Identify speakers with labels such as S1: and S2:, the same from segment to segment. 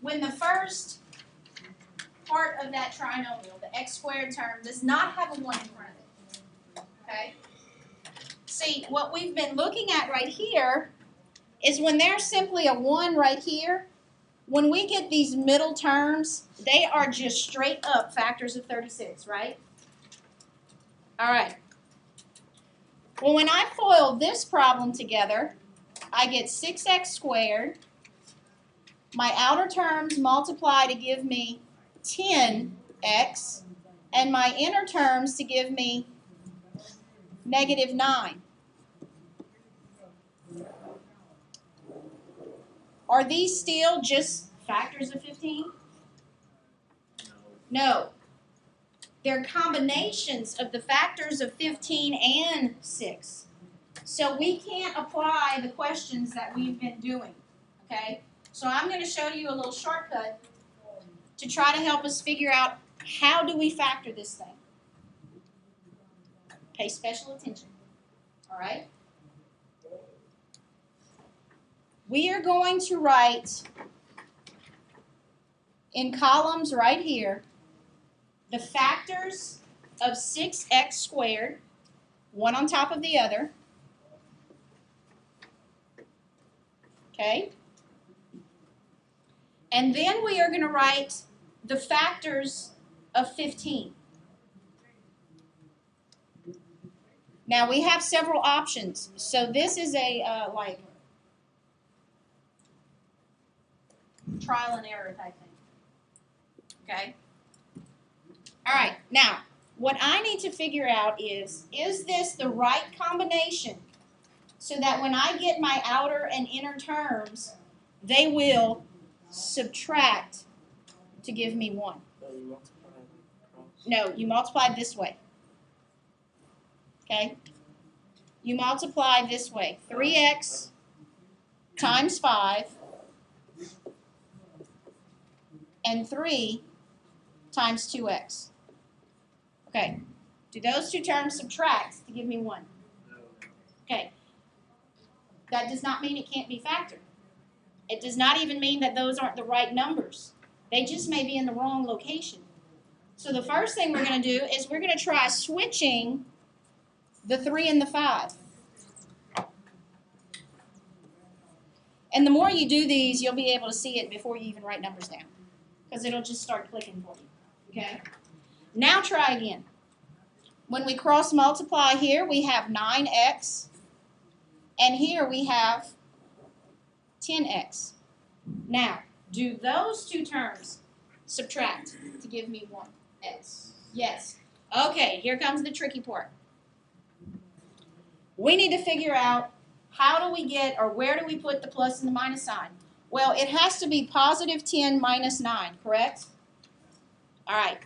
S1: when the first part of that trinomial, the x squared term, does not have a 1 in front of it. Okay? See, what we've been looking at right here is when there's simply a 1 right here, when we get these middle terms, they are just straight up factors of 36, right? All right. Well, when I FOIL this problem together, I get 6x squared. My outer terms multiply to give me 10x, and my inner terms to give me negative 9. Are these still just factors of 15? No. They're combinations of the factors of 15 and 6. So we can't apply the questions that we've been doing, okay? So I'm going to show you a little shortcut to try to help us figure out how do we factor this thing. Pay special attention, all right? We are going to write in columns right here the factors of 6x squared, one on top of the other, okay? And then we are going to write the factors of 15. Now we have several options. So this is a like trial and error type thing. Okay? All right. Now, what I need to figure out is this the right combination so that when I get my outer and inner terms, they will subtract to give me 1. No, you multiply this way. Okay? You multiply this way. 3x times 5 and 3 times 2x. Okay. Do those two terms subtract to give me 1? Okay. That does not mean it can't be factored. It does not even mean that those aren't the right numbers. They just may be in the wrong location. So the first thing we're going to do is we're going to try switching the 3 and the 5. And the more you do these, you'll be able to see it before you even write numbers down. Because it'll just start clicking for you. Okay? Now try again. When we cross multiply here, we have 9x. And here we have 10x. Now, do those two terms subtract to give me 1x? Yes. Okay, here comes the tricky part. We need to figure out how do we get, or where do we put the plus and the minus sign? Well, it has to be positive 10 minus 9, correct? All right.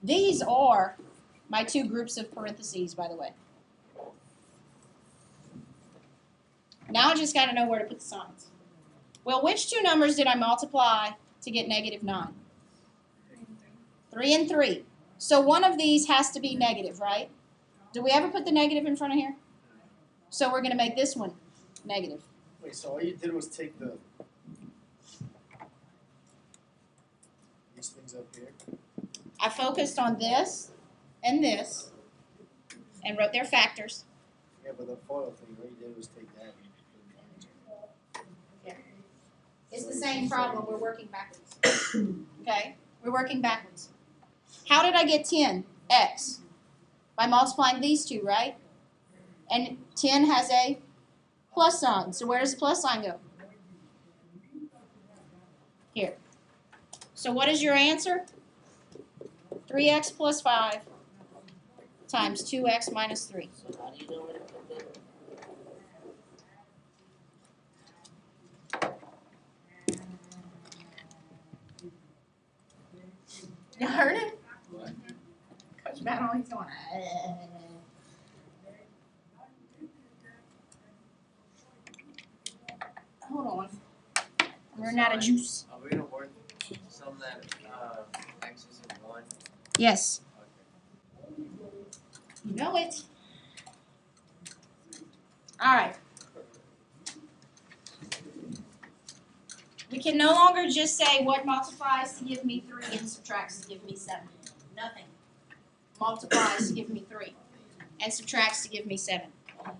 S1: These are my two groups of parentheses, by the way. Now I just got to know where to put the signs. Well, which two numbers did I multiply to get negative 9? 3 and 3. So one of these has to be negative, right? Do we ever put the negative in front of here? So we're going to make this one negative.
S2: Wait, so all you did was take these things up here?
S1: I focused on this and wrote their factors.
S2: Yeah, but the FOIL thing, all you did was take that.
S1: Yeah. It's the same problem. We're working backwards. Okay? We're working backwards. How did I get 10x? By multiplying these two, right? And 10 has a plus sign. So where does the plus sign go? Here. So what is your answer? 3x plus 5 times 2x minus 3.
S3: So how do you know where to put them?
S1: You heard it?
S3: What?
S1: Coach Matt always going, Hold on. I'm running out of juice.
S3: Are we gonna work some that x is in 1?
S1: Yes.
S3: Okay.
S1: You know it. All right. We can no longer just say what multiplies to give me 3 and subtracts to give me 7. Nothing. Multiplies to give me 3 and subtracts to give me 7.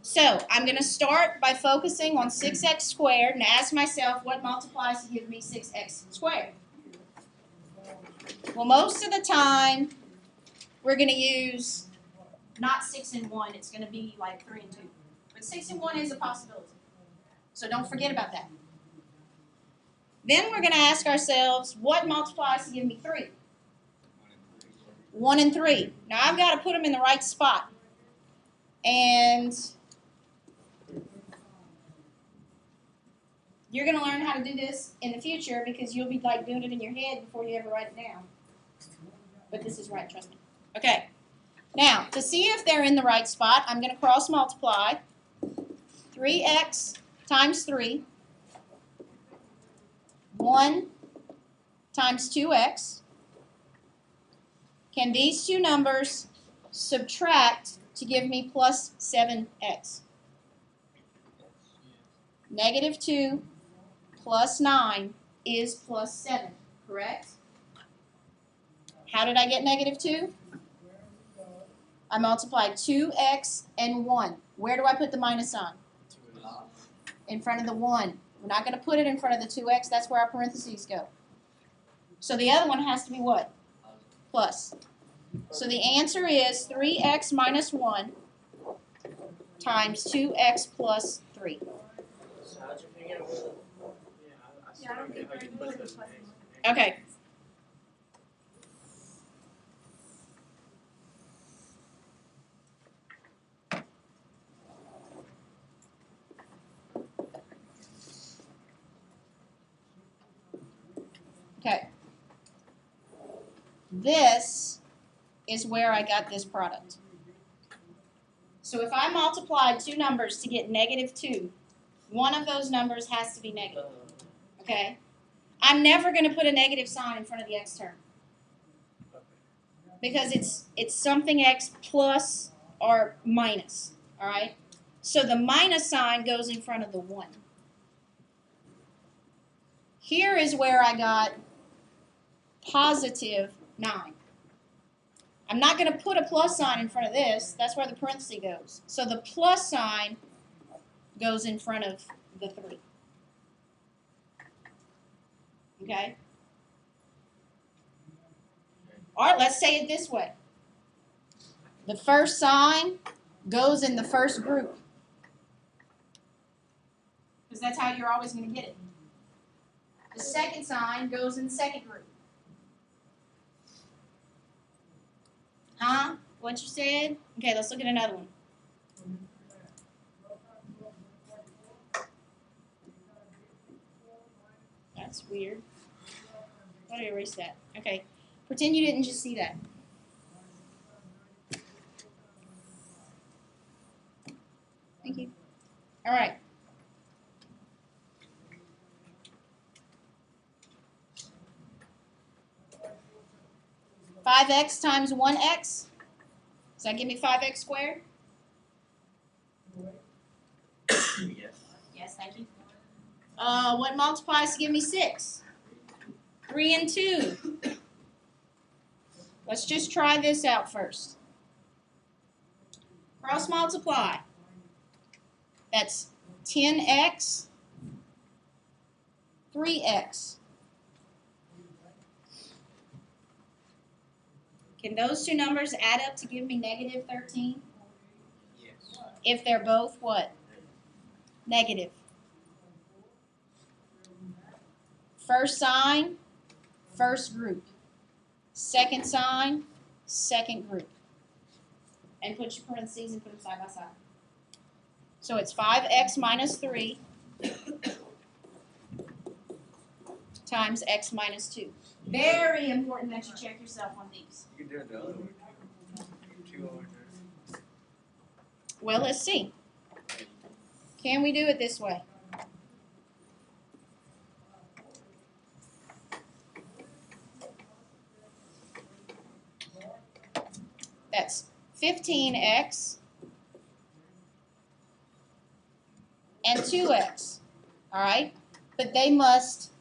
S1: So I'm going to start by focusing on 6x squared and ask myself what multiplies to give me 6x squared. Well, most of the time we're going to use not 6 and 1. It's going to be like 3 and 2. But 6 and 1 is a possibility. So don't forget about that. Then we're going to ask ourselves, what multiplies to give me 3? 1 and 3. Now I've got to put them in the right spot. And you're going to learn how to do this in the future because you'll be like doing it in your head before you ever write it down. But this is right, trust me. Okay. Now, to see if they're in the right spot, I'm going to cross multiply 3x times 3. 1 times 2x. Can these two numbers subtract to give me plus 7x? Negative 2 plus 9 is plus 7, correct? How did I get negative 2? I multiplied 2x and 1. Where do I put the minus sign? In front of the 1. We're not going to put it in front of the 2x. That's where our parentheses go. So the other one has to be what? Plus. So the answer is 3x minus 1 times 2x plus 3.
S3: So how'd you figure out where
S4: Yeah, I don't think
S3: how you
S4: we're
S3: put those
S4: plus
S3: names?
S1: Okay. Okay. This is where I got this product. So if I multiplied two numbers to get negative 2, one of those numbers has to be negative. Okay? I'm never going to put a negative sign in front of the x term. Because it's something x plus or minus. Alright? So the minus sign goes in front of the 1. Here is where I got positive 9. I'm not going to put a plus sign in front of this. That's where the parenthesis goes. So the plus sign goes in front of the 3. Okay? All right, let's say it this way. The first sign goes in the first group. Because that's how you're always going to get it. The second sign goes in the second group. Huh? What you said? Okay, let's look at another one. That's weird. Why did I erase that? Okay. Pretend you didn't just see that. Thank you. All right. Five x times 1x. Does that give me 5x squared?
S3: Yes.
S1: Yes, thank you. What multiplies to give me 6? 3 and 2. Let's just try this out first. Cross multiply. That's 10x, 3x. Can those two numbers add up to give me negative 13?
S3: Yes.
S1: If they're both what? Negative. First sign, first group. Second sign, second group. And put your parentheses and put them side by side. So it's 5x minus 3 times x minus 2. Very important that you check yourself on these.
S3: You can do it the other way too. 2 over there.
S1: Well, let's see. Can we do it this way? That's 15x and 2x. All right? But they must